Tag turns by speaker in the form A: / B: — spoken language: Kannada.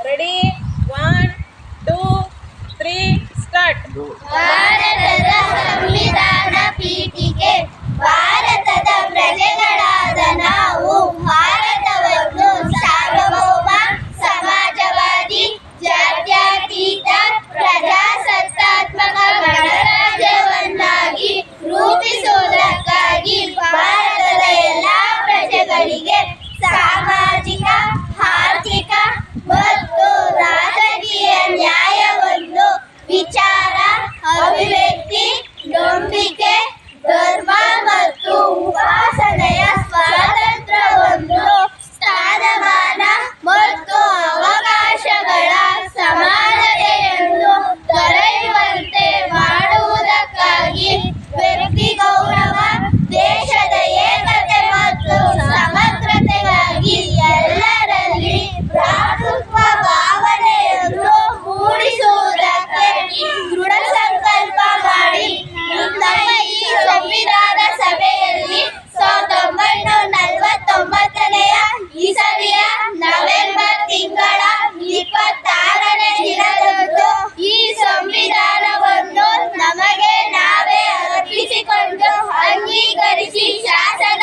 A: Ready 1 2 3 start.
B: ಭಾರತದ ಸಂವಿಧಾನ ಪೀಠಿಕೆ. ಭಾರತದ ಪ್ರಜೆಗಳಾದ ನಾವು ಭಾರತವನ್ನು ಸಾರ್ವಭೌಮ, ಸಮಾಜವಾದಿ, ಜಾತ್ಯತೀತ, ಪ್ರಜಾಸತ್ತಾತ್ಮಕ ಗಣರಾಜ್ಯವನ್ನಾಗಿ ರೂಪಿಸುವುದಕ್ಕಾಗಿ ಭಾರತದ ಎಲ್ಲಾ ಪ್ರಜೆಗಳಿಗೆ ಸಾಮಾಜಿಕ, ಆರ್ಥಿಕ ಮತ್ತು ರಾಜಕೀಯ ನ್ಯಾಯವನ್ನು, ವಿಚಾರ, ಅಭಿವ್ಯಕ್ತಿ, ನಂಬಿಕೆ, ಧರ್ಮ ಮತ್ತು ಉಪಾಸನೆಯ ಸ್ವಾತಂತ್ರ್ಯವನ್ನು, ಸ್ಥಾನಮಾನ ಮತ್ತು ಅವಕಾಶಗಳ ಸಮಾನತೆಯನ್ನು ದೊರೆಯುವಂತೆ ಮಾಡುವುದಕ್ಕಾಗಿ ವ್ಯಕ್ತಿ ಗೌರವ, ದೇಶದ ಏಕತೆ ಮತ್ತು ಸಮಗ್ರತೆಗಾಗಿ ಎಲ್ಲರಲ್ಲಿ ಭ್ರಾತೃತ್ವ ಭಾವನೆಯನ್ನು ಮೂಡಿಸುವುದಕ್ಕೆ ದೃಢ ಸಂಕಲ್ಪ ಮಾಡಿ ನಮ್ಮ ಈ ಸಂವಿಧಾನ ಸಭೆಯಲ್ಲಿ 1949ನೆಯ ಇಸವಿಯ ನವೆಂಬರ್ ತಿಂಗಳ 26ನೇ ದಿನದಂದು ಈ ಸಂವಿಧಾನವನ್ನು ನಮಗೆ ನಾವೇ ಅರ್ಪಿಸಿಕೊಂಡು ಅಂಗೀಕರಿಸಿ ಶಾಸನ